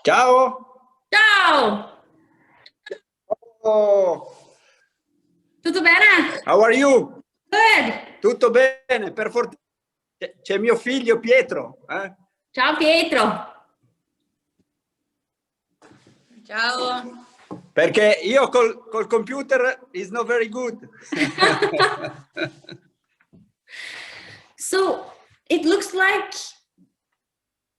Ciao! Ciao! Oh, Tutto bene? how are you? Good! Tutto bene, per fortuna. C'è mio figlio Pietro. Ciao Pietro! Ciao! Perché io col computer is not very good. So, it looks like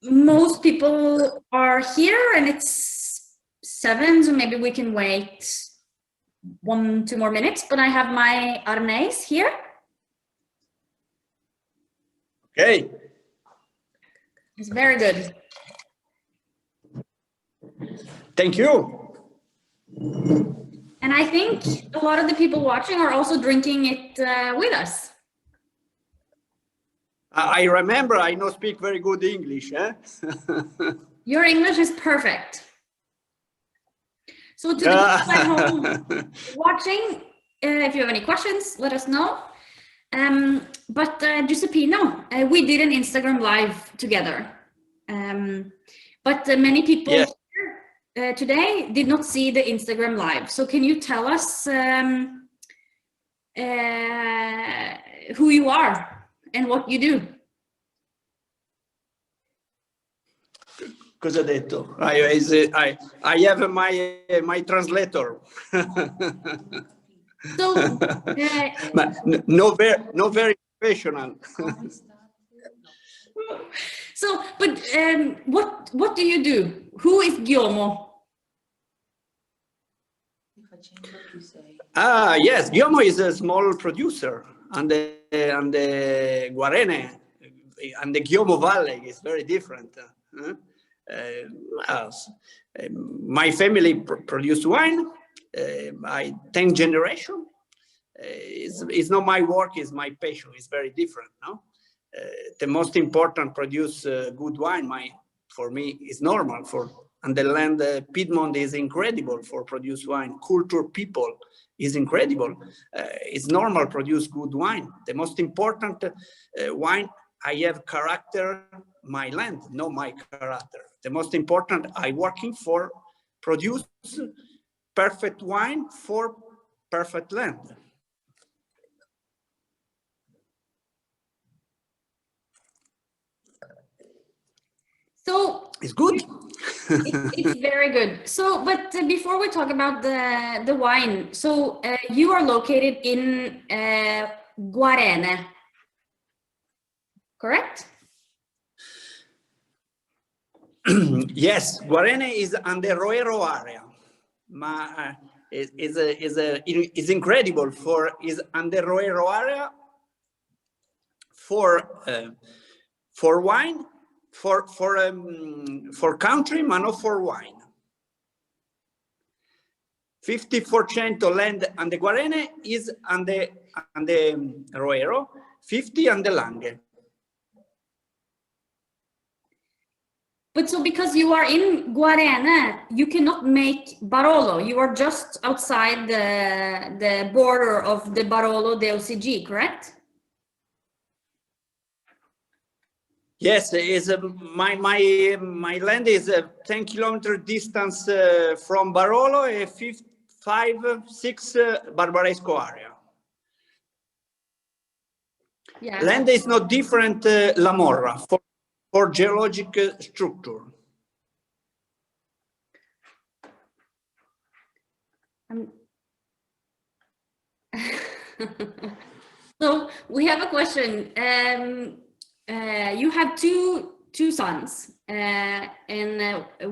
most people are here and it's 7, so maybe we can wait 1-2 more minutes, but I have my arnés here. Okay. It's very good. Thank you. And I think a lot of the people watching are also drinking it with us. I remember I don't speak very good English. Your English is perfect. So to the people at home watching, if you have any questions, let us know. But Giuseppino, we did an Instagram live together. But many people here today did not see the Instagram live. So can you tell us who you are and what you do? Cosa ha detto? I have my translator. So, but no very professional. So, but what do you do? Who is Ghiomo? Yes, Ghiomo is a small producer, and the Guarene and the Ghiomo Valley is very different. My family produced wine. I 10th generation. It's not my work, it's my passion. It's very different, no? The most important produce good wine. For me is normal. And the land Piemonte is incredible for produce wine. Culture people is incredible. It's normal produce good wine. The most important wine, I have character, my land, not my character. The most important, I working for produce perfect wine for perfect land. So it's good. it's very good. So, but before we talk about the wine, so you are located in Guarene, correct? Yes, Guarene is on the Roero area. Is incredible is on the Roero area for wine. For country, but not for wine. 50% land on the Guarene is on the Roero, 50 on the Langhe. But so because you are in Guarene, you cannot make Barolo. You are just outside the border of the Barolo DOCG, correct? Yes, my land is 10 kilometer distance from Barolo, a 5-6 Barbaresco area. Yeah. Land is not different La Morra for geologic structure. So we have a question. You have two sons, and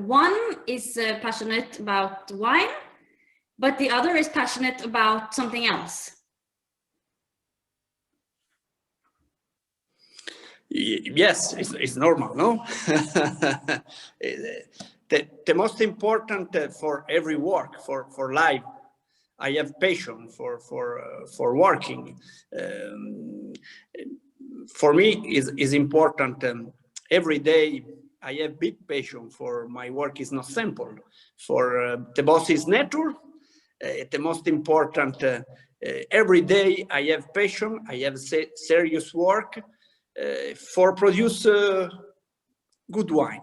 one is passionate about wine, but the other is passionate about something else. Yes, it's normal, no? The most important for every work, for life, I have passion for working. For me is important. Every day I have big passion for my work. Is not simple. For the boss is nature. The most important. Every day I have passion. I have serious work for produce good wine.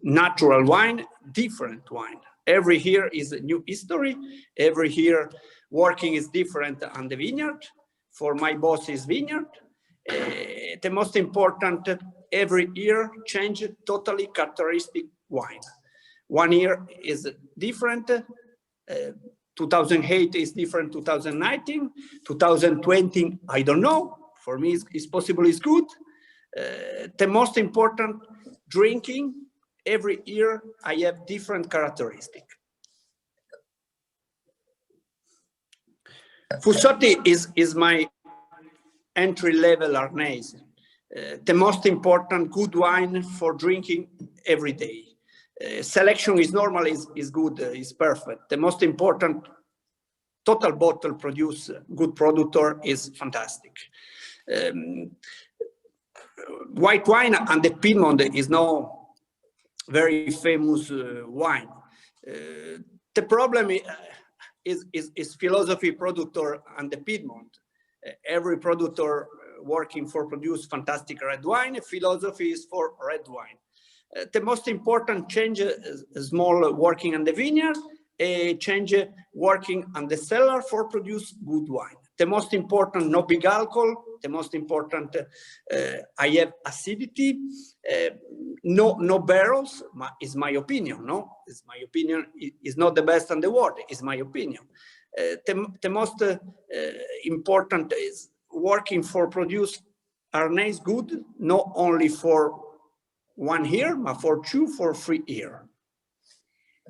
natural wine, different wine. Every year is a new history. Every year working is different on the vineyard. For my boss is vineyard. The most important, every year change totally characteristic wine. 1 year is different. 2008 is different. 2019, 2020, I don't know. For me, it's possible. It's good. The most important, drinking. Every year I have different characteristic. Fussotti is my entry-level Arnese. The most important good wine for drinking every day. Selection is normal, is good, is perfect. The most important total bottle produce good producer is fantastic. White wine and the Piemonte is no very famous wine. The problem is philosophy producer and the Piedmont. Every producer working for produce fantastic red wine. Philosophy is for red wine. The most important change is small working on the vineyard. Change working on the cellar for produce good wine. The most important, no big alcohol. The most important, I have acidity. No barrels, is my opinion. No, it's my opinion. It's not the best in the world. It's my opinion. The most important is working for produce Arnese good, not only for 1 year, but for 2, for 3 years.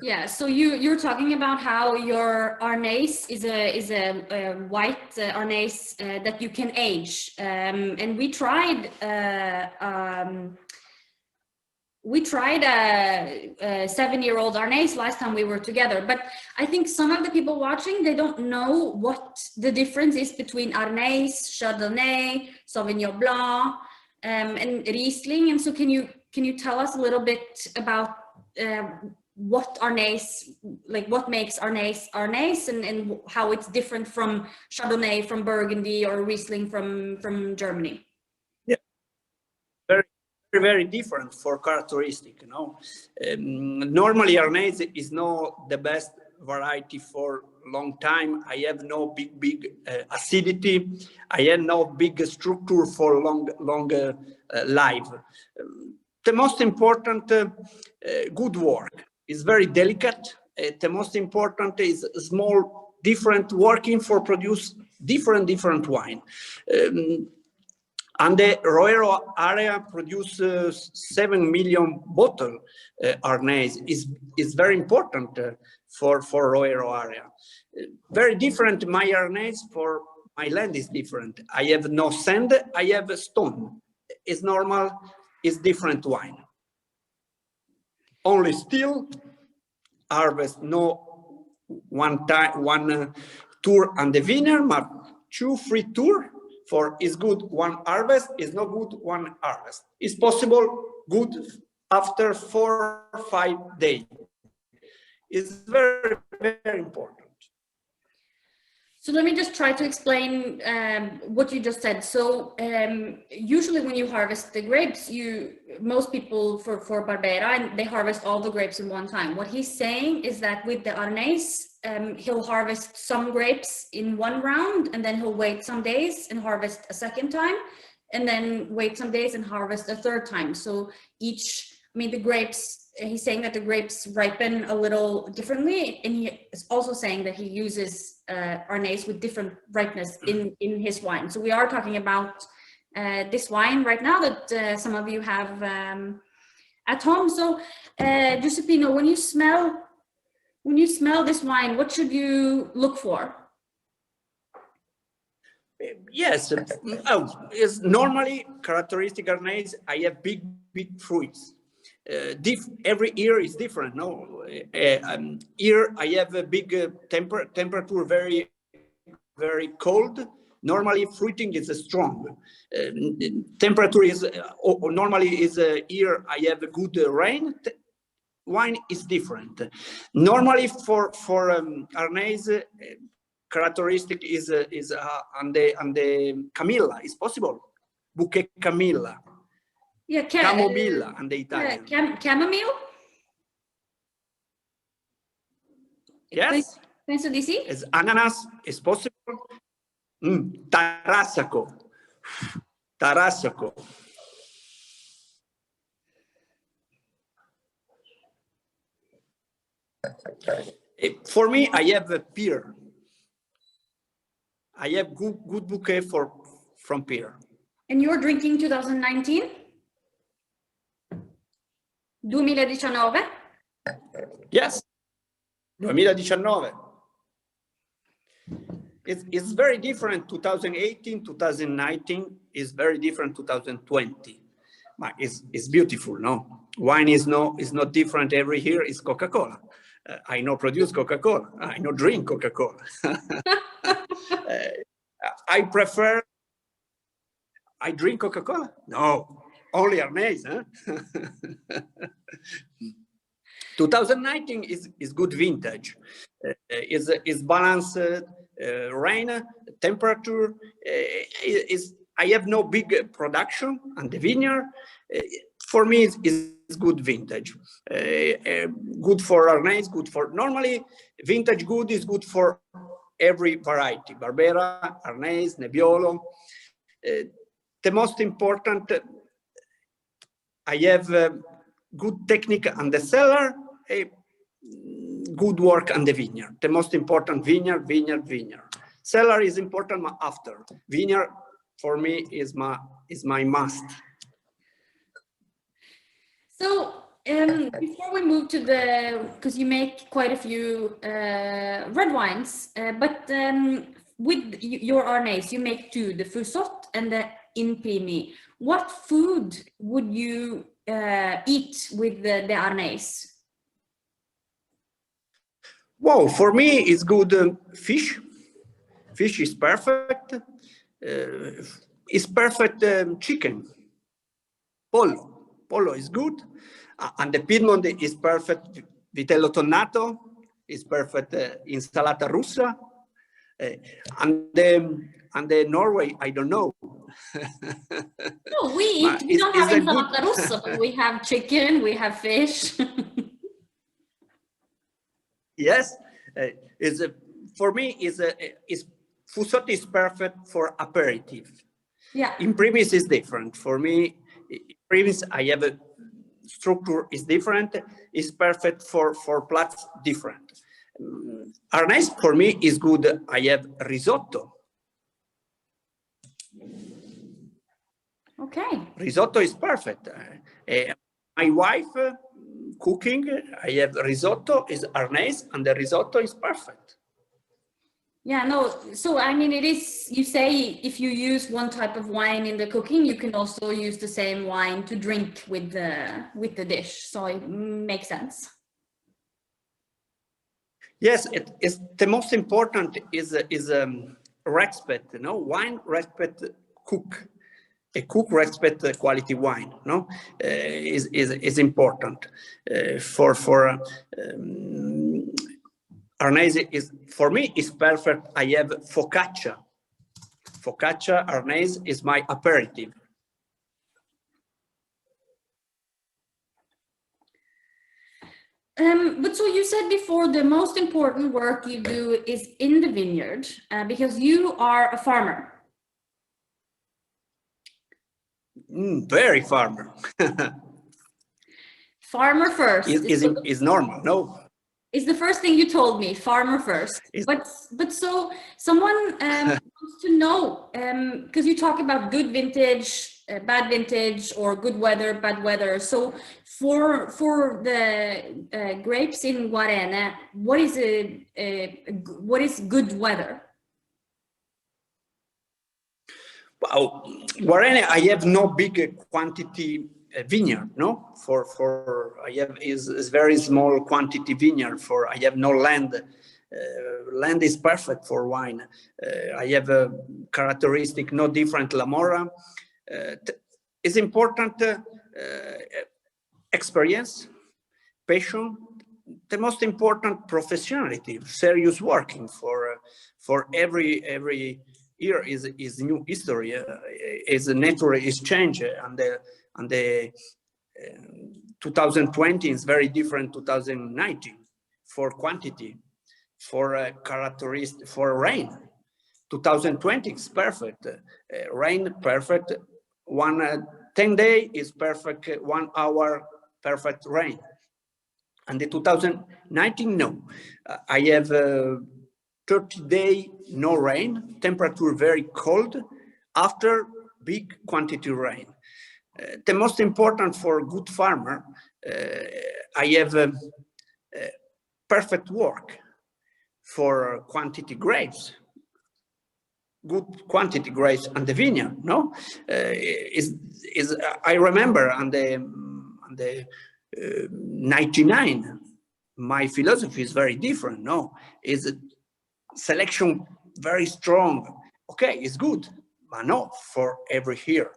Yeah, so you're talking about how your Arnese is a white Arnese that you can age, and we tried a 7-year-old Arnese last time we were together, but I think some of the people watching, they don't know what the difference is between Arnese, Chardonnay, Sauvignon Blanc, and Riesling. And so can you tell us a little bit about what Arnese, like what makes Arnese Arnese, and how it's different from Chardonnay from Burgundy or Riesling from Germany? Yeah, very different for characteristic, you know. Normally Arnese is not the best variety for long time. I have no big acidity. I have no big structure for longer life. The most important, good work is very delicate. The most important is small different working for produce different wine. And the Roero area produces 7 million bottle Arnese is very important for Roero area. Very different. My Arnese for my land is different. I have no sand. I have a stone. It's normal. It's different wine. Only still harvest no one tour on the vineyard, but 2-3 tour. For is good one harvest, is not good one harvest. It's possible good after 4 or 5 days. It's very important. So let me just try to explain what you just said. So usually when you harvest the grapes, most people for Barbera, they harvest all the grapes in one time. What he's saying is that with the Arnese, he'll harvest some grapes in one round, and then he'll wait some days and harvest a second time, and then wait some days and harvest a third time. So the grapes, he's saying that the grapes ripen a little differently, and he is also saying that he uses Arnese with different ripeness in his wine. So we are talking about this wine right now that some of you have at home. So Giuseppino, when you smell this wine, what should you look for? Yes, it's normally characteristic Arnese. I have big fruits. Every year is different. No, here I have a big temperature, very cold. Normally fruiting is strong. Temperature is normally is here I have a good rain. Wine is different. Normally for Arnese, characteristic is on the Camilla. It's possible. Bouquet Camilla. Yeah, Camomilla and the Italian. Chamomile? Yes. Penso di sì. Is ananas is possible. Tarassaco. Tarassaco. For me, I have a pear. I have good bouquet from pear. And you're drinking 2019? 2019? Yes. 2019. It's very different. 2018, 2019 is very different. 2020, but it's beautiful. No, wine is not different every year. It's Coca-Cola. I know produce Coca-Cola. I know drink Coca-Cola. I drink Coca-Cola. No, only Arnese. Huh? 2019 is good vintage. Is balanced rain, temperature. I have no big production on the vineyard. For me, it's good vintage. Good for Arnese, good for normally vintage good is good for every variety. Barbera, Arnese, Nebbiolo. The most important, I have good technique on the cellar, good work on the vineyard. The most important vineyard. Cellar is important after. Vineyard for me is my must. So before we move to because you make quite a few red wines, but with your Arnese, you make two, the Fusot and the Imprimi. What food would you eat with the Arnese? Wow, for me it's good fish. Fish is perfect. It's perfect chicken. Pollo is good. And the Piemonte is perfect. Vitello tonnato is perfect. Insalata russa. And the Norway, I don't know. No, we don't have insalata russa, but we have chicken, we have fish. Yes, for me Fusot is perfect for aperitif. Yeah. Imprimis is different. For me, Imprimis I have a structure is different. Is perfect for plats different. Arnese for me is good. I have risotto. Okay. Risotto is perfect. My wife cooking, I have risotto is Arnese, and the risotto is perfect. Yeah, no, so I mean, it is, you say if you use one type of wine in the cooking, you can also use the same wine to drink with the dish. So it makes sense. Yes, it is the most important is respect. No, wine respect cook. A cook respect the quality wine. No, is important for Arnese is for me is perfect. I have focaccia. Focaccia Arnese is my aperitif. But so you said before the most important work you do is in the vineyard because you are a farmer. Very farmer. Farmer first. Is normal, no? It's the first thing you told me, farmer first. But so someone wants to know, because you talk about good vintage, bad vintage, or good weather, bad weather. So for the grapes in Guarene, what is good weather? Well, Guarene, I have no big quantity vineyard, no. For I have is very small quantity vineyard. For I have no land. Land is perfect for wine. I have a characteristic no different Lamora. It's important experience, passion. The most important professionality, serious working for every year is new history. Is a natural exchange, and the 2020 is very different 2019 for quantity. for characteristic for rain. 2020 is perfect. Rain perfect. 10 day is perfect. 1 hour perfect rain. And the 2019 no. I have 30 day no rain. Temperature very cold. After big quantity rain. The most important for a good farmer, I have perfect work for quantity grapes, good quantity grapes on the vineyard. No, I remember on the 99, my philosophy is very different. No, is selection very strong. Okay, it's good, but not for every year.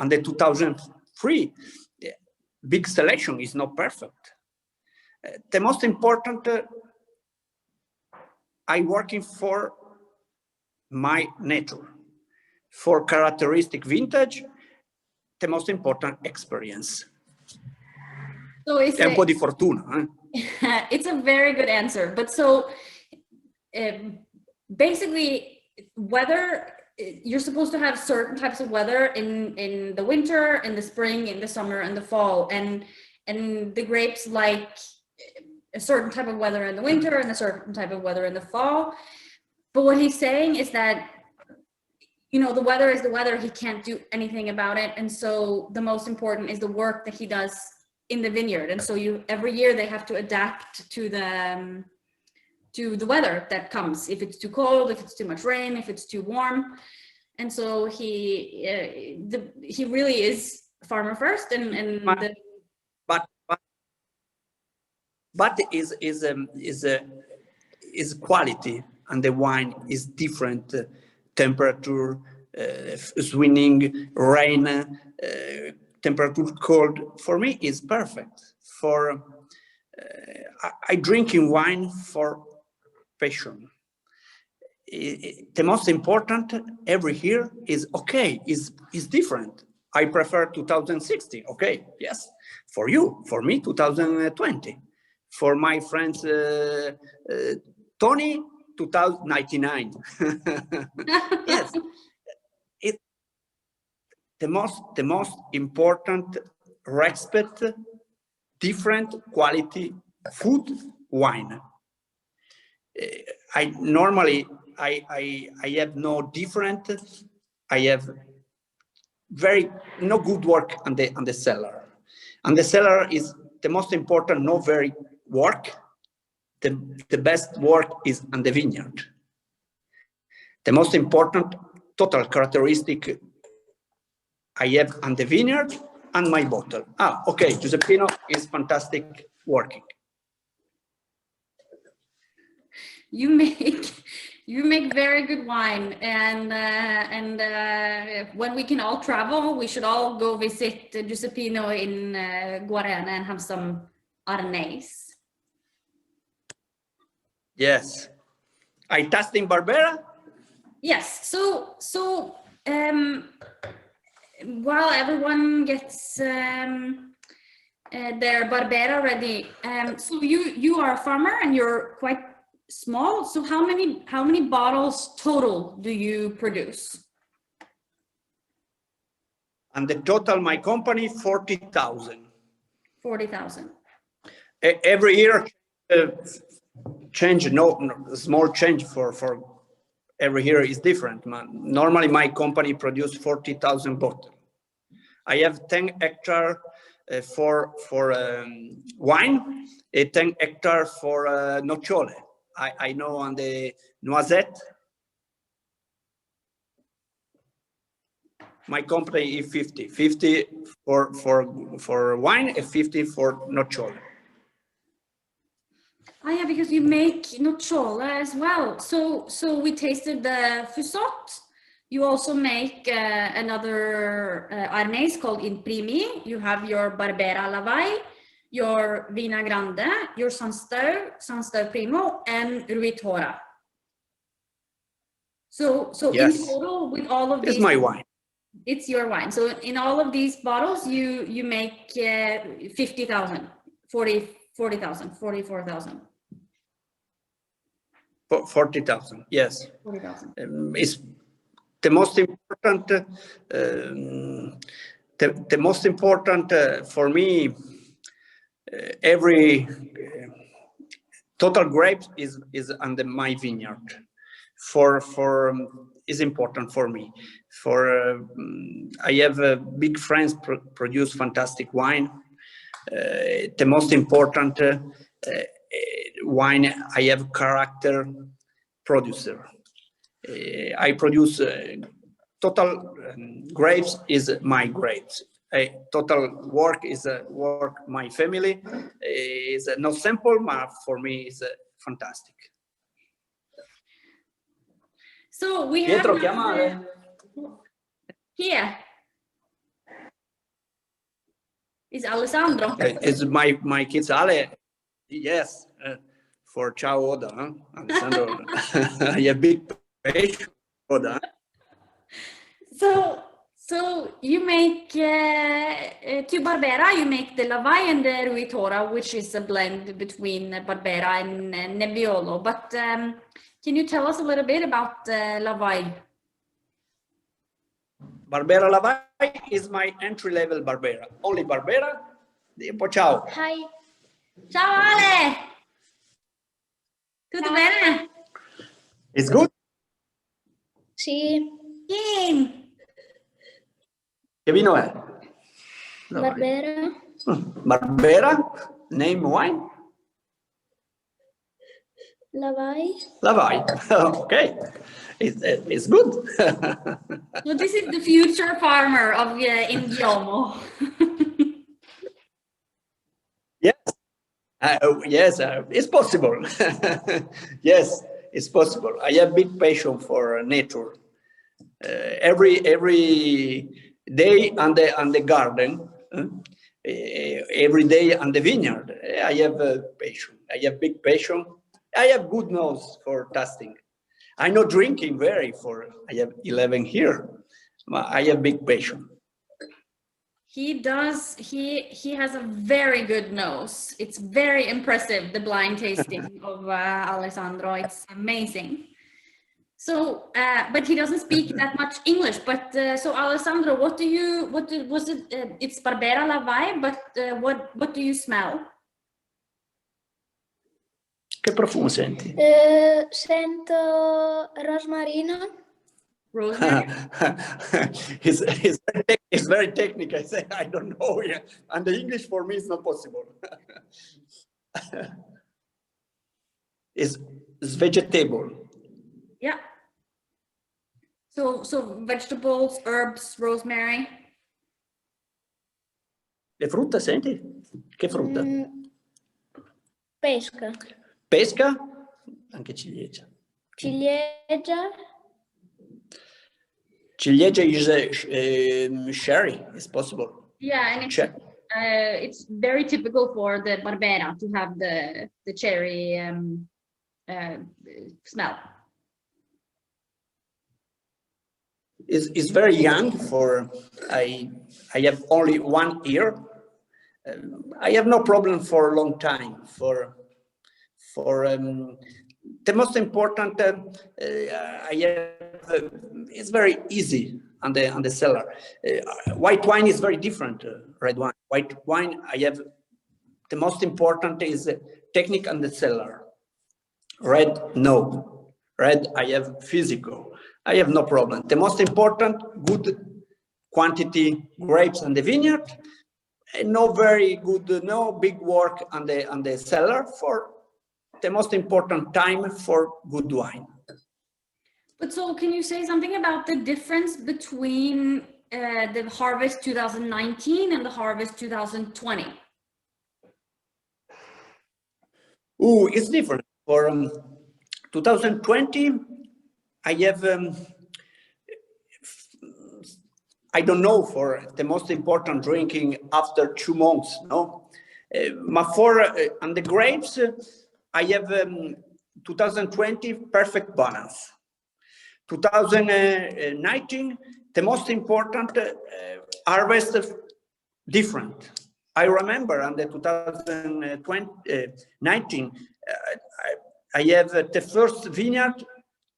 And the 2003, big selection is not perfect. The most important, I working for my nature, for characteristic vintage, the most important experience. So it's Tempo di fortuna. It's a very good answer. But so basically, weather, you're supposed to have certain types of weather in the winter, in the spring, in the summer, and the fall, and the grapes like a certain type of weather in the winter and a certain type of weather in the fall. But what he's saying is that, you know, the weather is the weather. He can't do anything about it, and so the most important is the work that he does in the vineyard. And so every year they have to adapt to the weather that comes, if it's too cold, if it's too much rain, if it's too warm. And so he really is farmer first, but is quality, and the wine is different, temperature, swinging, rain, temperature cold. For me is perfect. For I drinking wine for passion. The most important every year is okay, is different. I prefer 2060. Okay, yes. For you, for me, 2020. For my friends, Tony, 2099. Yes. The most important respect different quality food, wine. I normally I have no different. I have very no good work on the cellar, and the cellar is the most important. No very work. The best work is on the vineyard. The most important total characteristic I have on the vineyard and my bottle. Okay, Giuseppino is fantastic working. You make very good wine, and when we can all travel, we should all go visit Giuseppino in Guarena and have some Arnais. Yes, I taste in Barbera. Yes. So while everyone gets their Barbera ready, so you are a farmer and you're quite small. So how many bottles total do you produce? And the total, my company, 40,000. 40,000. Every year, change, no small change for every year is different. Normally, my company produce 40,000 bottles. I have 10 hectares for wine, 10 hectares for nocciole. I know on the noisette. My company is 50 for wine and 50 for nocciole. Oh yeah, because you make nocciole as well. So we tasted the Fusot. You also make another Arnais called In Primi. You have your Barbera Lavai, your Vina Grande, your Sanstau Primo, and Ruitora. So yes. In total, with all of these, it's my wine. It's your wine. So in all of these bottles, you make 50,000, 40,000, 44,000. 40,000. Yes. 40,000. It's the most important. The most important for me. Every total grapes is under my vineyard. Is important for me. I have big friends produce fantastic wine. The most important wine, I have character producer. I produce total grapes is my grapes. Total work is work my family. Is not simple, but for me is fantastic. So we Pietro, have chiamare. here is Alessandro. It's my kids Ale. Yes, for ciao Oda, huh? Alessandro. I have big patience, Oda. So you make to Barbera, you make the Lavai and the Ruitora, which is a blend between Barbera and Nebbiolo. But can you tell us a little bit about Lavai? Barbera Lavai is my entry-level Barbera. Only Barbera. Ciao. Hi. Ciao Ale! Tutto bene? It's good. Sì. Yin. Che vino è? Barbera. Barbera. Name wine. Lavai. Lavai. Okay. It's good. So this is the future farmer of in Ghiomo. Yes. Yes, it's possible. Yes, it's possible. I have big passion for nature. Every day on the garden, every day on the vineyard. I have passion. I have big passion. I have good nose for tasting. I know drinking very I have 11 here. I have big passion. He does. He has a very good nose. It's very impressive, the blind tasting of Alessandro. It's amazing. So, but he doesn't speak that much English. But so Alessandro, was it? It's Barbera Lavai, but what do you smell? Che profumo senti? Sento rosmarino. Rosemary. It's very technical. I say I don't know. Yeah. And the English for me is not possible. It's vegetable. Yeah. So vegetables, herbs, rosemary. Le frutta senti? Che frutta? Pesca. Pesca? Anche ciliegia. Ciliegia. Ciliegia is sherry. It's possible. Yeah, and it's very typical for the Barbera to have the cherry smell. It's very young for I have only 1 year. I have no problem for a long time. The most important I have it's very easy on the cellar. White wine is very different. Red wine. White wine I have the most important is technique on the cellar. Red no. Red I have physical. I have no problem. The most important, good quantity grapes on the vineyard, and no very good, no big work on the cellar for the most important time for good wine. But so can you say something about the difference between the harvest 2019 and the harvest 2020? Oh, it's different. For 2020, I have, I don't know, for the most important drinking after 2 months, no? But for on the grapes, I have 2020 perfect balance. 2019, the most important harvest different. I remember on the 2019, I have the first vineyard,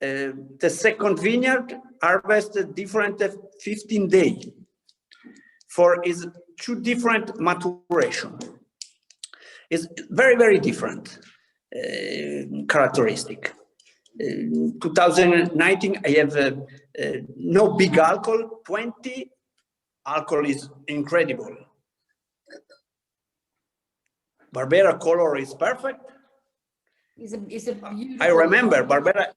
the second vineyard harvested different 15 days. For is two different maturation. It's very, very different characteristic. 2019, I have no big alcohol, 20. Alcohol is incredible. Barbera color is perfect. It's a beautiful. I remember Barbera.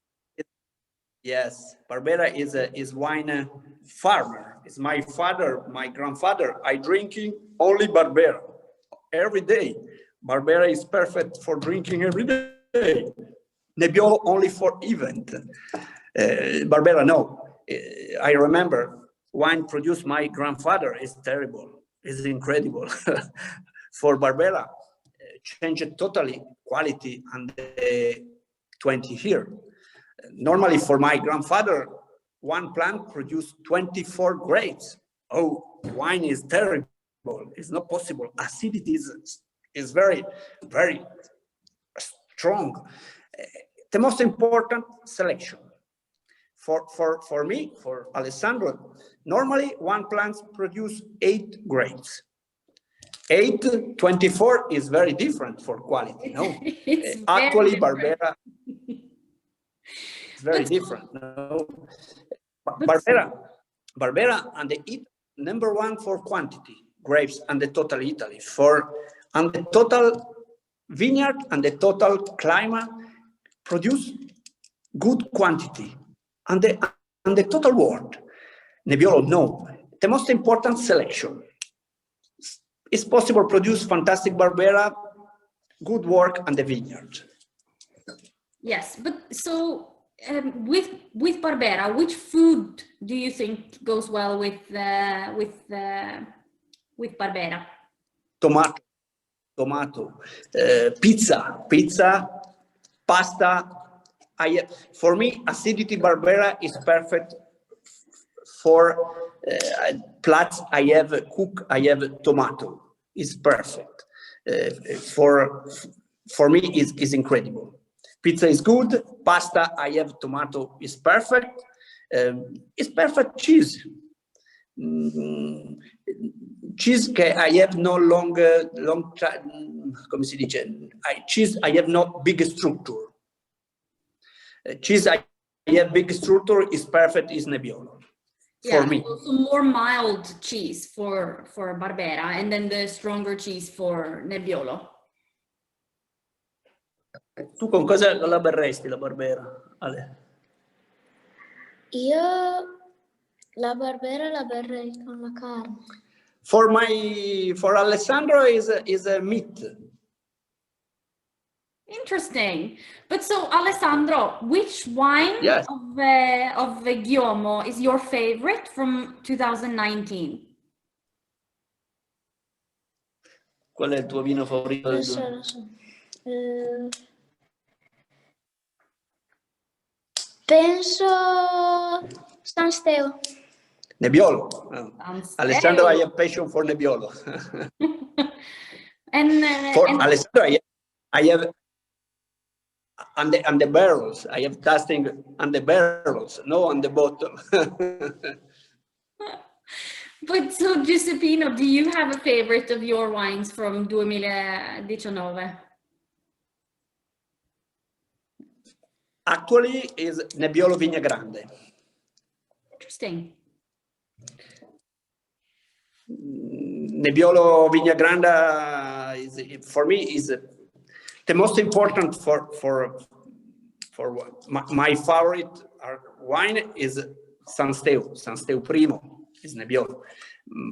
Yes, Barbera is wine farmer. It's my father, my grandfather. I drinking only Barbera every day. Barbera is perfect for drinking every day. Nebbiolo only for event. Barbera, no. I remember wine produced my grandfather is terrible. It's incredible. For Barbera, changed totally quality and 20 years. Normally for my grandfather, one plant produced 24 grapes. Oh, wine is terrible. It's not possible. Acidity is very, very strong. The most important selection. For me, for Alessandro, normally one plant produce 8 grapes. 8, 24 is very different for quality. No, actually Barbera is very different. No, Barbera and the #1 for quantity grapes and the total Italy and the total vineyard and the total climate produce good quantity and the total world. Nebbiolo, no. The most important selection. It's possible to produce fantastic Barbera, good work and the vineyard. Yes, but so with Barbera, which food do you think goes well with Barbera? Tomato, pizza, pasta. For me, acidity Barbera is perfect for plats. I have tomato. It's perfect. For me, is incredible. Pizza is good. Pasta, I have tomato. Is perfect. It's perfect cheese. Cheese I have no come si dice? Cheese I have no big structure. Cheese I have big structure is perfect, is Nebbiolo. For me. So more mild cheese for Barbera and then the stronger cheese for Nebbiolo. Tu con cosa la berresti la Barbera, Ale? Io la Barbera la berrei con la carne. For Alessandro is a meat. Interesting. But so Alessandro, which wine of Ghiomo is your favorite from 2019? Qual è il tuo vino favorito? Lo so. Penso San Steo. Nebbiolo. Alessandro, I have passion for Nebbiolo. For Alessandro, I have and the barrels. I have tasting on the barrels, no on the bottle. But so Giuseppino, do you have a favorite of your wines from 2019? Actually, is Nebbiolo Vigna Grande. Interesting. Nebbiolo Vigna Grande is for me is the most important for my favorite wine is San Steo Primo is Nebbiolo.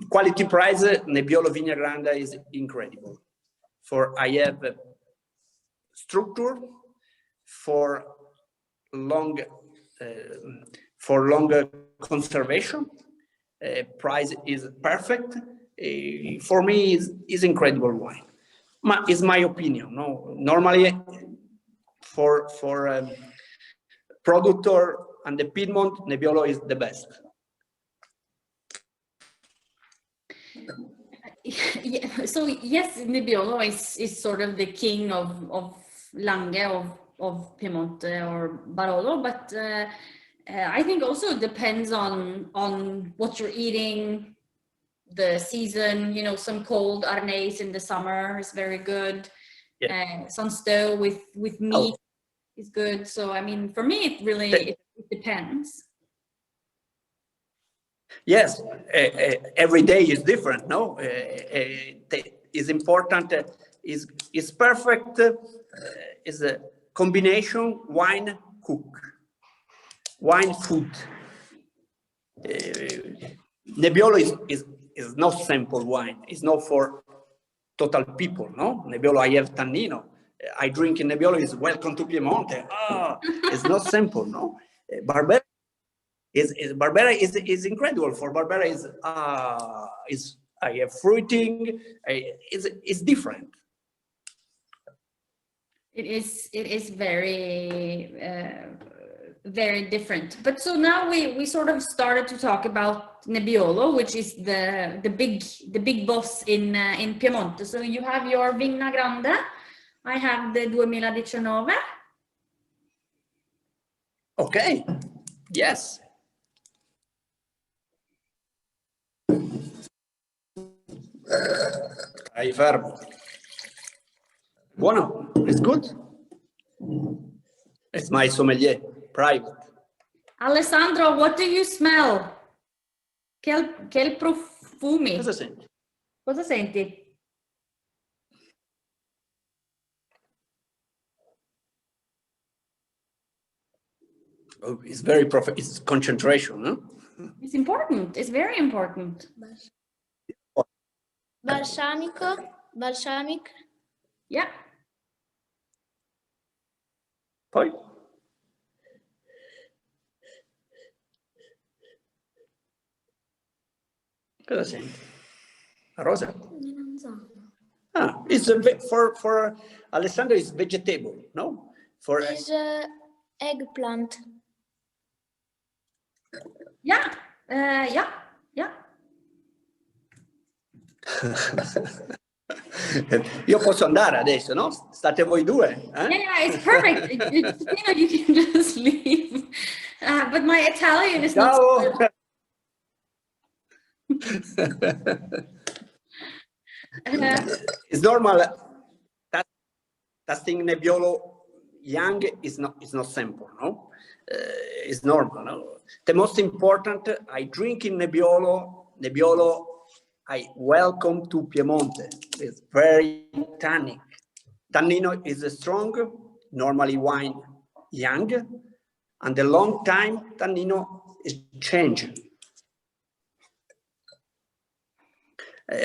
Quality price Nebbiolo Vigna Grande is incredible. For I have structure for longer conservation. Price is perfect. For me is incredible wine. Is my opinion. No, normally for producer and the Piemonte, Nebbiolo is the best. Yeah, so yes, Nebbiolo is sort of the king of Lange of Piemonte or Barolo, but I think also depends on what you're eating, the season. You know, some cold Arnaise in the summer is very good. Yeah. Some stew with meat is good. So I mean, for me, it really it depends. Yes, every day is different. No, is important. Is perfect. Is a combination wine wine food. Nebbiolo is not simple wine. It's not for total people. No, Nebbiolo. I have Tannino. I drink in Nebbiolo. Is welcome to Piemonte. It's not simple. No, Barbera. Barbera is incredible. For Barbera is I have fruiting. It's different. It is very very different. But so now we sort of started to talk about Nebbiolo, which is the big boss in Piemonte. So you have your Vigna Grande. I have the 2019. Okay. Yes. Stai fermo. Buono. It's good. It's my sommelier, private. Alessandro, what do you smell? Che profumi? Cosa senti? Cosa senti? Oh, it's very perfect. It's concentration, no? It's important. It's very important. Balsamic. Yeah. Poi? Cosa senti? A rosa? It's for Alessandro. It's vegetable, no? For Is eggplant. Yeah. Yeah. Io posso andare adesso, no? State voi due. Yeah, it's perfect. You know, you can just leave. But my Italian is not so Ciao. It's normal. That thing Nebbiolo young is not simple, no? It's normal. No? The most important, I drink in Nebbiolo. I welcome to Piemonte. It's very tannic. Tannino is strong, normally wine young, and a long time Tannino is changing.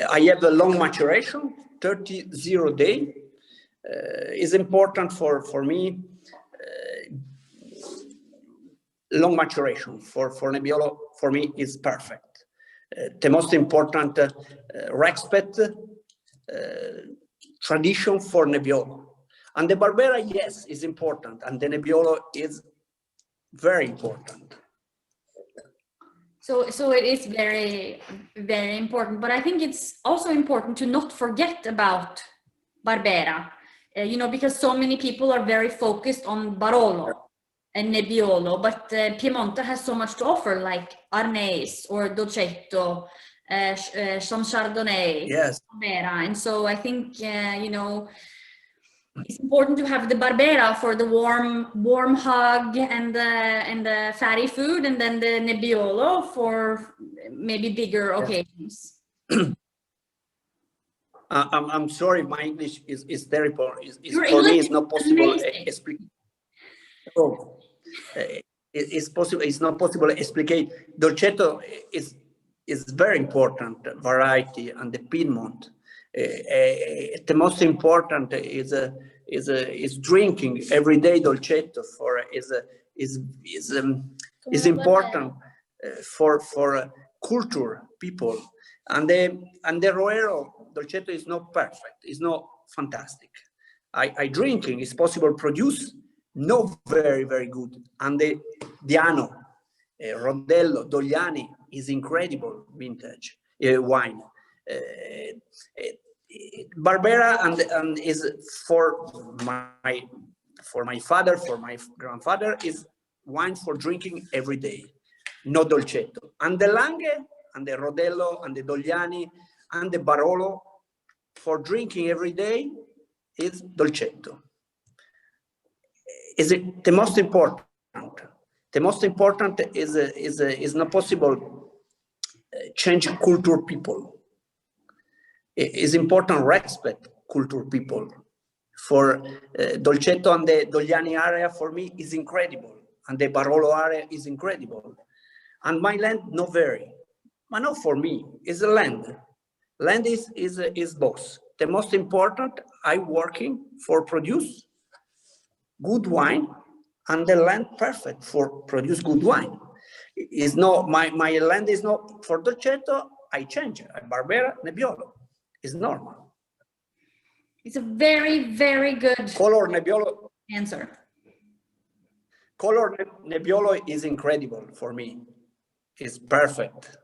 I have a long maturation, 30 day. Is important for me. Long maturation for Nebbiolo for me is perfect. The most important respect tradition for Nebbiolo, and the Barbera, yes, is important, and the Nebbiolo is very important. So it is very, very important. But I think it's also important to not forget about Barbera, you know, because so many people are very focused on Barolo and Nebbiolo, but Piemonte has so much to offer, like Arnaise or Dolcetto, some Chardonnay, Yes. Barbera. And so I think, you know, it's important to have the Barbera for the warm hug and the fatty food, and then the Nebbiolo for maybe bigger occasions. I'm sorry, my English is terrible. For English me, it's not possible. It's possible. It's not possible to explain. Dolcetto is very important variety, and the Piedmont. The most important is drinking every day Dolcetto for is important for culture people, and the Roero Dolcetto is not perfect. It's not fantastic. I drinking is possible produce not very good, and the Diano, Rondello, Dogliani is incredible vintage wine. Barbera and is for for my father, for my grandfather, is wine for drinking every day, no dolcetto. And the Langhe, and the Rodello, and the Dogliani, and the Barolo, for drinking every day, is dolcetto. Is it the most important? The most important is not possible change culture people. It is important respect culture people. For dolcetto and the Dogliani area for me is incredible, and the Barolo area is incredible. And my land not vary, but not for me. It's a land. Land is both. The most important, I working for produce good wine, and the land perfect for produce good wine. Is not my land is not for dolcetto. I change it. Barbera, Nebbiolo. It's normal. It's a very, very good Color Nebbiolo. answer. Color Nebbiolo is incredible for me. It's perfect.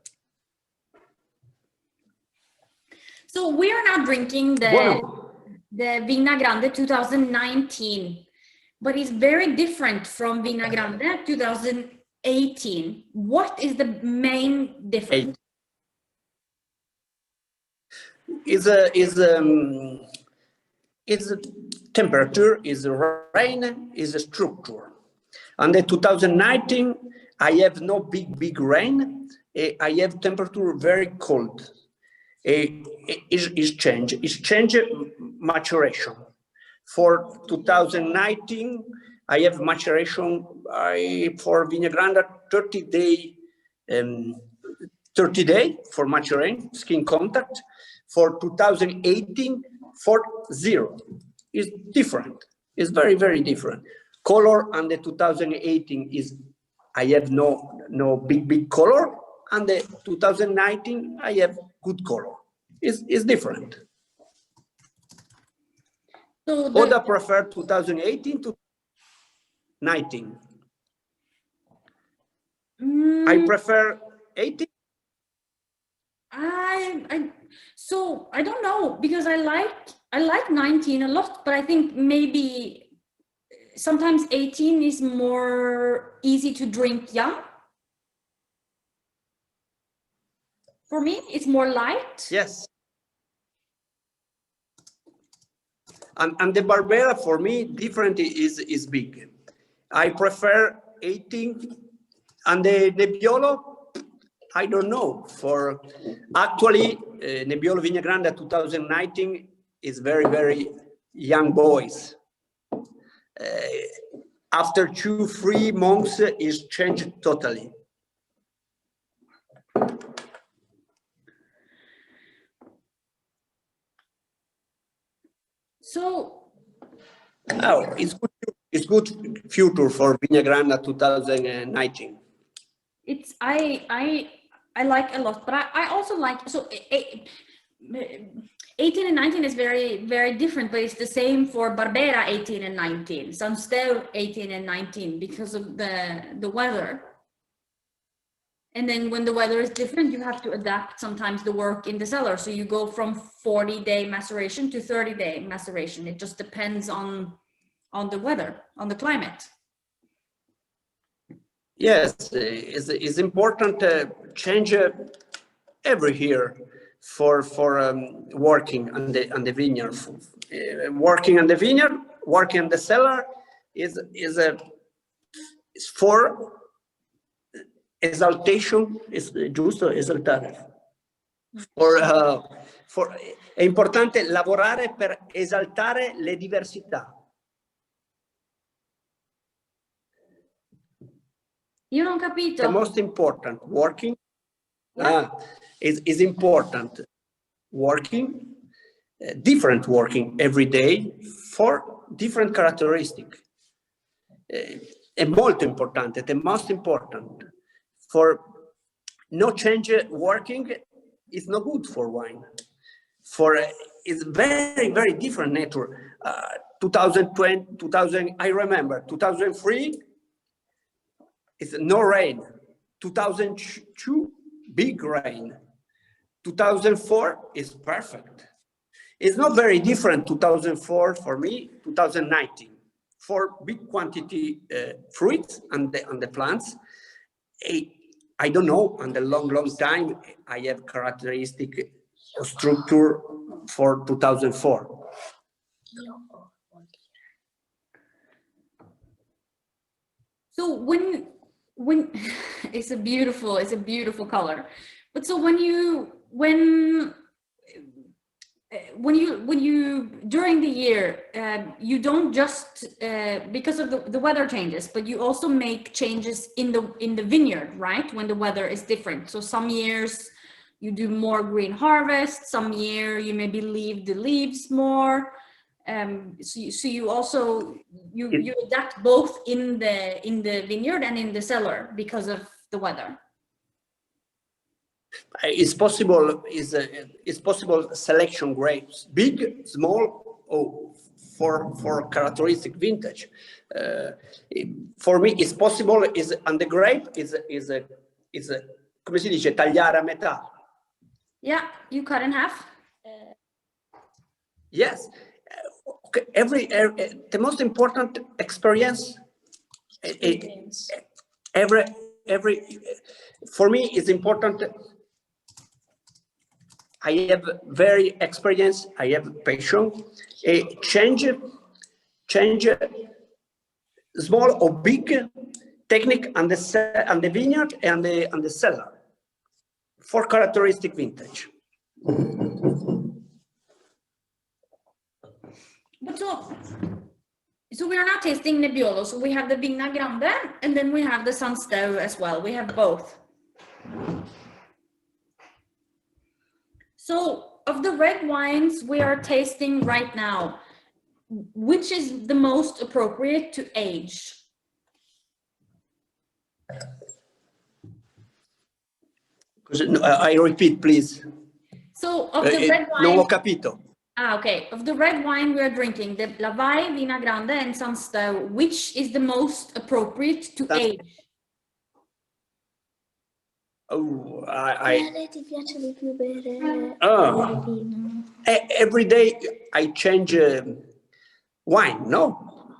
So we are now drinking the Vigna Grande 2019, but it's very different from Vigna Grande 2018. What is the main difference? Is temperature, is rain, is structure. And the 2019, I have no big rain. I have temperature very cold. It's change maturation. For 2019, I have maturation for Vigna Grande 30 day for maturing skin contact. For 2018, for 0 is different. It's very, very different. Color and the 2018 is I have no big color, and the 2019 I have good color. It's different. So Oda prefer 2018 to 19. I prefer 18. So I don't know, because I like 19 a lot, but I think maybe sometimes 18 is more easy to drink young. For me, it's more light. Yes. And the Barbera for me different is big. I prefer 18, and the Nebbiolo, I don't know. For actually, Nebbiolo Vigna Grande 2019 is very, very young boys. After 2-3 months, is changed totally. So, it's good future for Vigna Grande 2019. It's I like a lot, but I also like, so 18 and 19 is very, very different, but it's the same for Barbera 18 and 19, San Steo 18 and 19, because of the weather. And then when the weather is different, you have to adapt sometimes the work in the cellar. So you go from 40-day maceration to 30-day maceration. It just depends on the weather, on the climate. Yes, it's important to change every year for working on the vineyard. Working on the vineyard, working on the cellar is for exaltation, is giusto esaltare. È importante lavorare per esaltare le diversità. Io non ho capito. The most important working is important working, different working every day for different characteristics. È molto importante, the most important. For no change working is not good for wine. For it's very, very different nature. 2020, I remember 2003. It's no rain. 2002, big rain. 2004 is perfect. It's not very different, 2004 for me, 2019. for big quantity fruits and the plants. I don't know, on the long time, I have characteristic structure for 2004. So when it's a beautiful color, but so when you during the year, you don't just because of the weather changes, but you also make changes in the vineyard, right? When the weather is different. So some years you do more green harvest, some year you maybe leave the leaves more. So you also you adapt both in the vineyard and in the cellar because of the weather. It's possible selection grapes, big, small, for characteristic vintage. For me, it's possible and the grape is come si dice, tagliare a metà. Yeah, you cut in half. Yes. Okay. The most important experience. For me, it's important. I have very experience. I have passion. Change small or big technique and the vineyard and the cellar for characteristic vintage. But so we are now tasting Nebbiolo. So we have the Vigna Grande and then we have the San Steu as well. We have both. So of the red wines we are tasting right now, which is the most appropriate to age? I repeat, please. So of the red wine. Non ho capito. Okay. Of the red wine we are drinking, the Lavai, Vigna Grande, and San Steu, which is the most appropriate to age? Oh, Ti piace di più bere vino? Every day I change wine. No,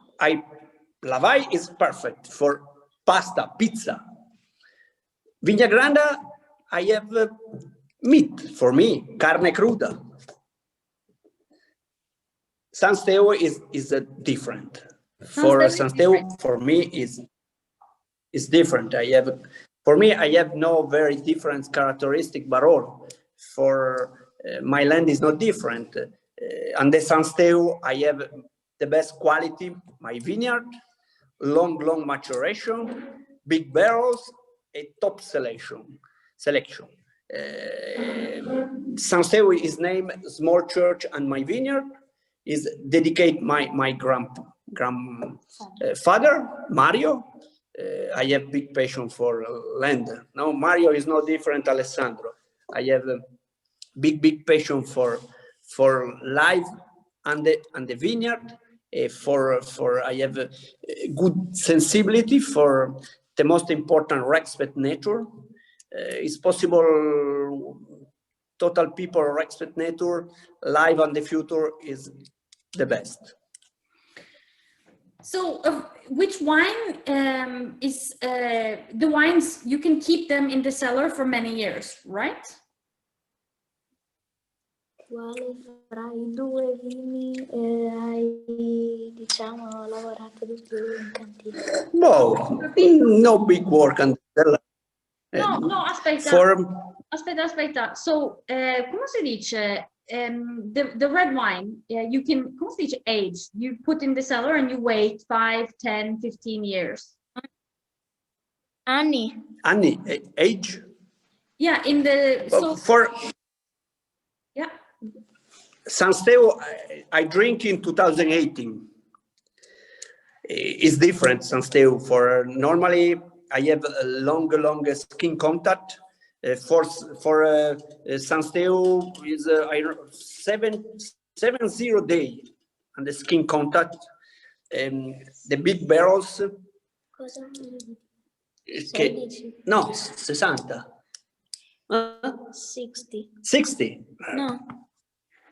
Lavai is perfect for pasta, pizza. Vigna Grande, I have meat for me, carne cruda. San Steu is different. For San Steu, for me is different. I have no very different characteristic, but all for my land is not different. And the San Steu, I have the best quality. My vineyard, long maturation, big barrels, a top selection. San Steu is named Small Church, and my vineyard is dedicate my grandfather Mario. I have big passion for land. No, Mario is no different, Alessandro. I have a big passion for life and the vineyard. I have a good sensibility for the most important respect nature. It's possible total people respect nature, life and the future is the best. So which wine is the wines, you can keep them in the cellar for many years, right? Quale fra I due vini hai, diciamo, lavorato di più in cantina? No big work on the cellar. No, aspetta. So, come si dice? The red wine, you can, come si dice, age. You put in the cellar and you wait 5, 10, 15 years. Anni, age? Yeah, in the... Yeah. San Steu, I drink in 2018. It's different, San Steu. For normally, I have a long skin contact. For San Steu is 70 days on the skin contact. The big barrels. cosa? No, 60. 60. No.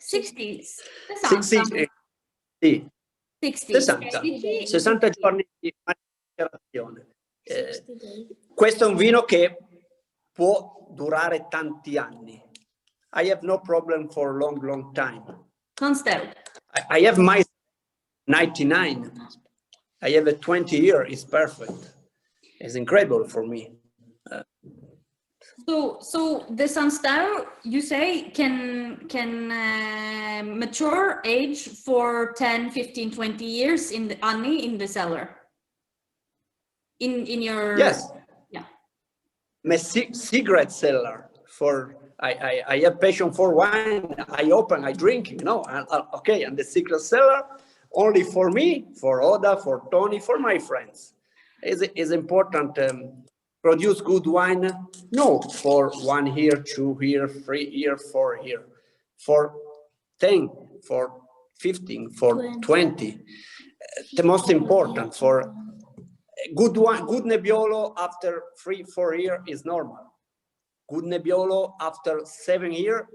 60s. 60. Sì. 60. 60 giorni di maturazione. Questo è un vino che può durare tanti anni. I have no problem for long time. I have my 99. I have a 20 year. It's perfect. It's incredible for me. So the Sanstao, you say, can mature age for 10, 15, 20 years in the cellar. In your yes. Yeah. My cigarette cellar for I have passion for wine. I open, I drink, you know. Okay, and the secret cellar only for me, for Oda, for Tony, for my friends. Is important. Produce good wine, no, for 1 year, 2 year, 3 year, 4 year, for 10, for 15, for 20. The most important for good wine, good Nebbiolo after 3-4 years is normal. Good Nebbiolo after 7 years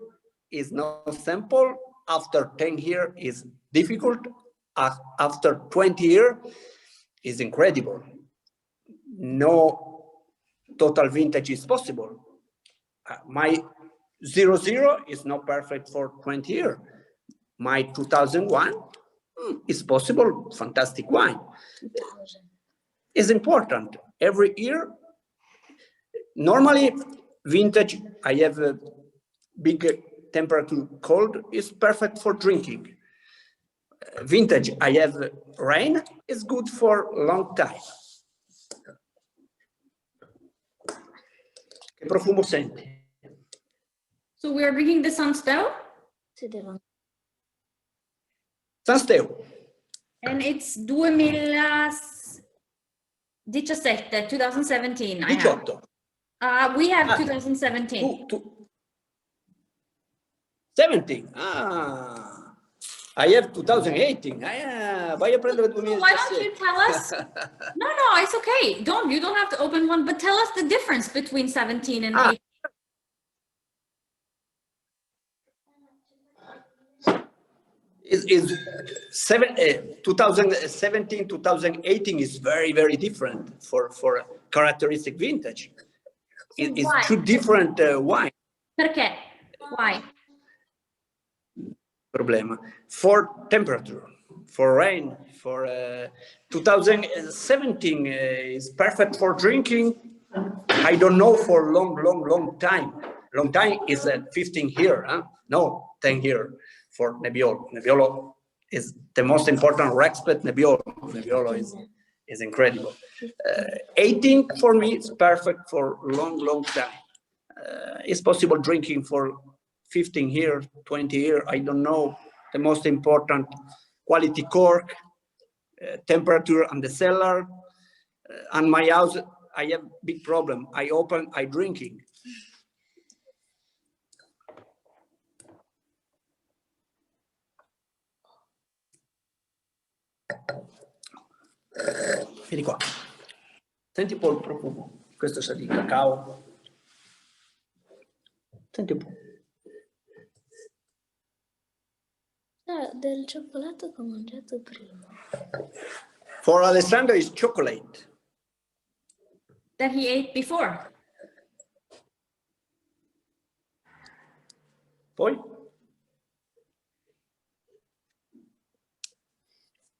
is not simple. After 10 years is difficult. After 20 years is incredible. No total vintage is possible. My 00 is not perfect for 20 years. My 2001 is possible, fantastic wine. It's important. Every year, normally vintage, I have a big temperature cold, is perfect for drinking. Vintage, I have rain, is good for long time. Che profumo senti? So we are drinking the Sanstao? Sanstao. And it's 2017. 18. We have 2017. 17. I have 2018. Vai a prendere 2017. Why don't you tell us? No, it's okay. You don't have to open one, but tell us the difference between 17 and 18. Is 2017, 2018 is very, very different for characteristic vintage. It's two different wine. Perché? Why? Problema. For temperature, for rain, for 2017 is perfect for drinking. I don't know for long time. Long time is 15 years, huh? No, 10 years for Nebbiolo. Nebbiolo is the most important respect. Nebbiolo is incredible. 18 for me is perfect for long time. It's possible drinking for 15 years, 20 years, I don't know. The most important quality cork, temperature on the cellar. And my house, I have big problem. I open, I drinking. Vieni qua. Senti un po' il profumo. Questo sa di cacao. Senti un po'. Del cioccolato che ho mangiato prima. For Alessandro is chocolate. That he ate before. Poi?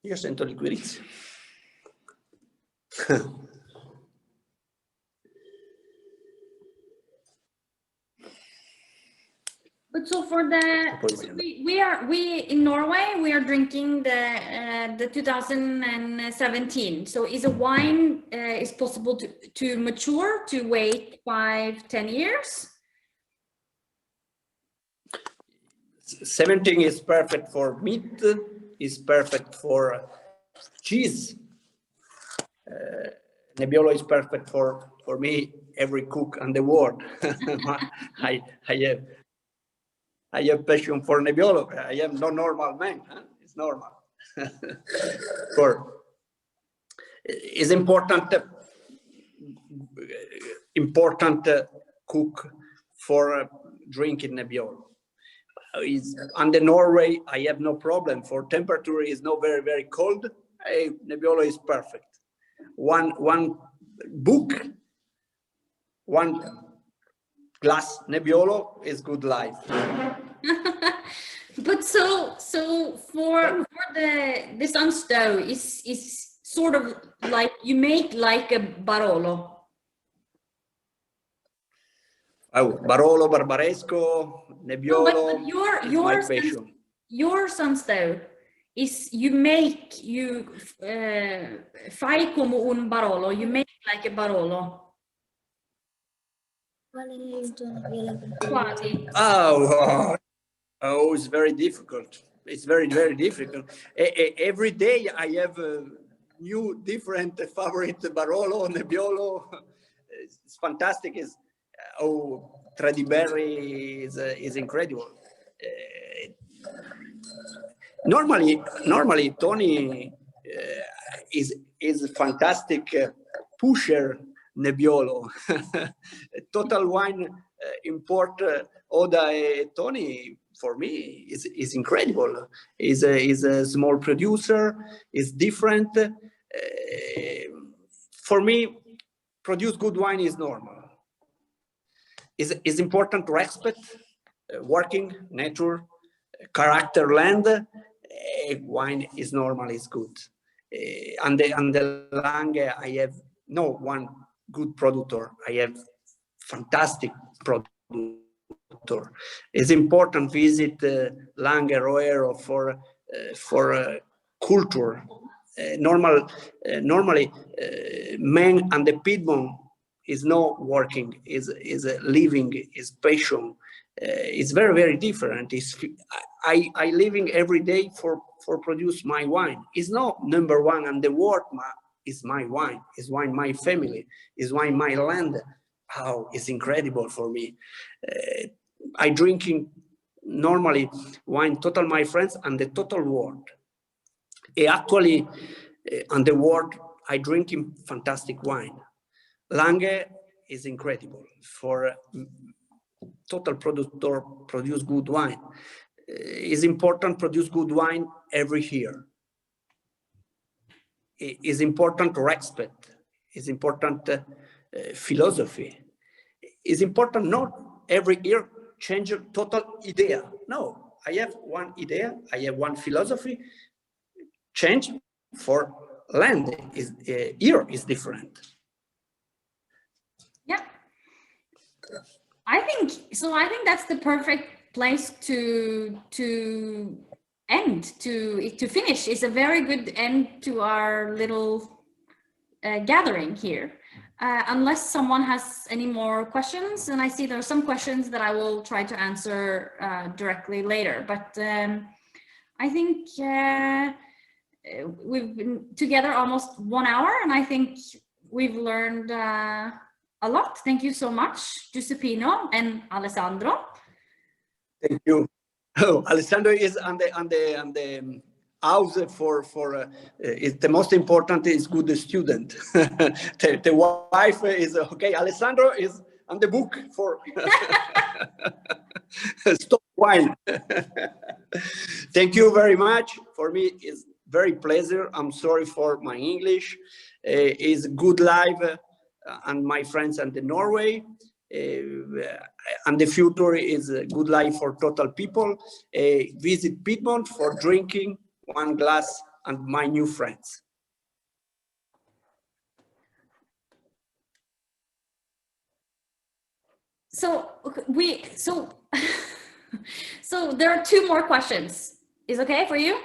Io sento liquirizia. But so for we in Norway, we are drinking the 2017. So is a wine is possible to mature, to wait 5-10 years? 17 is perfect for meat, is perfect for cheese. Nebbiolo is perfect for me, every cook in the world. I have passion for Nebbiolo. I am no normal man. Huh? It's normal. It's important cook for drinking Nebbiolo. is under Norway. I have no problem. For temperature is not very, very cold. Nebbiolo is perfect. One book, one glass Nebbiolo is good life. But so for the Sunstow is sort of like you make like a Barolo. Oh, Barolo, Barbaresco, Nebbiolo. No, but your Sunstow is you fai come un Barolo. You make like a Barolo. Qual è il tuo Nebbiolo preferito? Quasi. Oh, it's very difficult. It's very, very difficult. Every day I have a new, different favorite Barolo, Nebbiolo. It's fantastic. Tradiberry is incredible. Normally Tony is a fantastic pusher Nebbiolo. Total Wine import Oda Tony for me is incredible. Is a small producer. Is different. For me, produce good wine is normal. Is important to respect working nature, character, land. Wine is normal, is good. And the Lange, I have no one good producer. I have fantastic producer. It's important visit Lange Roero for culture. Normally, men and the Piedmont is not working, is living, is passion. It's very, very different. I living every day for produce my wine. It's not number one and the world is my wine. Is wine my family. Is wine my land. Oh, it's incredible for me. I drinking normally wine total my friends and the total world. Actually, on the world, I drinking fantastic wine. Lange is incredible for total producer produce good wine. It's important produce good wine every year. It's important respect. It's important philosophy. It's important not every year change your total idea. No, I have one idea. I have one philosophy. Change for land is year is different. Yeah, I think so. I think that's the perfect place to end, to finish. It's a very good end to our little gathering here. Unless someone has any more questions, and I see there are some questions that I will try to answer directly later. But I think we've been together almost 1 hour, and I think we've learned a lot. Thank you so much, Giuseppino and Alessandro. Thank you. Oh, Alessandro is on the house for the most important is good student. the wife is okay. Alessandro is on the book for stop wine. Thank you very much. For me, it's very pleasure. I'm sorry for my English. Is good live and my friends and the Norway. And the future is a good life for total people. Visit Piedmont for drinking one glass and my new friends. So so there are 2 more questions. Is okay for you?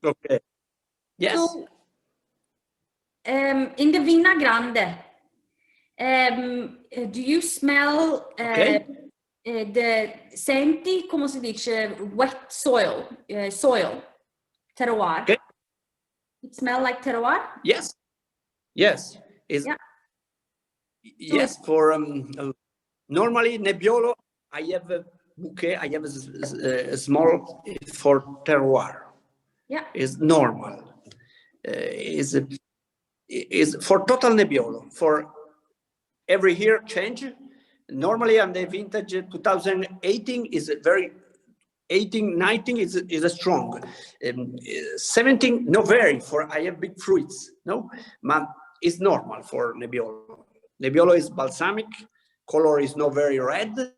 Okay. Yes. So, in the Vina Grande, do you smell senti, come si dice, wet soil, terroir? Okay. It smell like terroir? Yes. Yes. Yeah. Yes. For normally Nebbiolo, I have a bouquet. I have a small for terroir. Yeah. Is normal. Is for total Nebbiolo. For every year change Normally on the vintage 2018 is very 18, 19 is a strong. 17, no very, for I have big fruits, no? But it's normal for Nebbiolo. Nebbiolo is balsamic, color is not very red.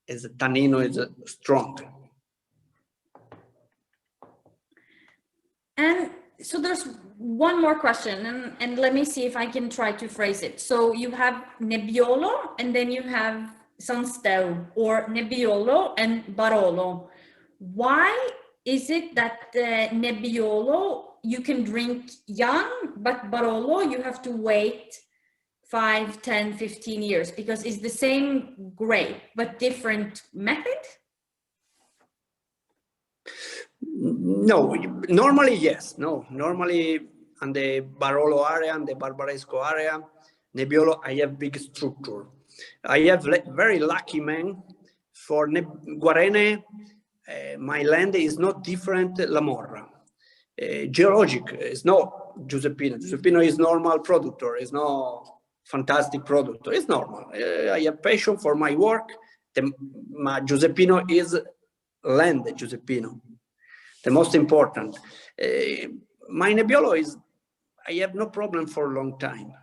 As tannino is strong. And so there's one more question, and let me see if I can try to phrase it. So you have Nebbiolo, and then you have San Stel, or Nebbiolo and Barolo. Why is it that Nebbiolo you can drink young, but Barolo you have to wait 5, 10, 15 years? Because it's the same grape, but different method? No, normally yes. No, normally on the Barolo area and the Barbaresco area, Nebbiolo, I have big structure. I have very lucky man for Guarene. My land is not different La Morra. Geologic is not Giuseppino. Giuseppino is normal producer. It's not fantastic producer. It's normal. I have passion for my work. My Giuseppino is land Giuseppino. The most important. My Nebbiolo is, I have no problem for a long time.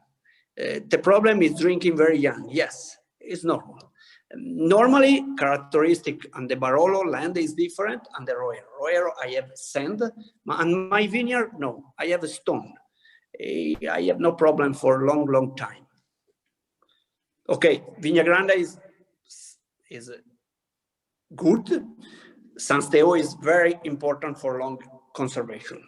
The problem is drinking very young. Yes, it's normal. Normally, characteristic on the Barolo land is different, and the Roero. Roero, I have sand. On my vineyard, no, I have a stone. I have no problem for a long, long time. Okay, Vigna Grande is good. San Steo is very important for long conservation.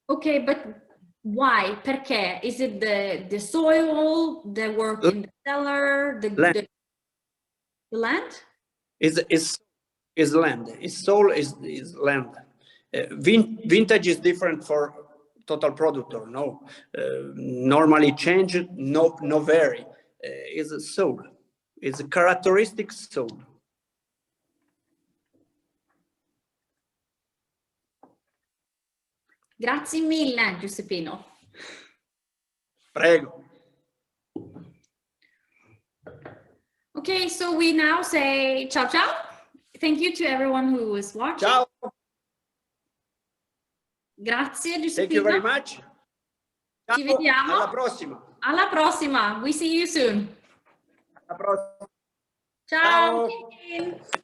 Okay, but why? Perché? Is it the soil, the work in the cellar, the land? Is land. Its soul is land. Vintage is different for total producer. No, normally change. No vary. Is a soul. It's a characteristic soul. Grazie mille, Giuseppino. Prego. Okay, so we now say ciao ciao. Thank you to everyone who was watching. Ciao. Grazie, Giuseppino. Thank you very much. Ciao. Ci vediamo. Alla prossima. Alla prossima. We see you soon. Alla prossima. Ciao. Ciao.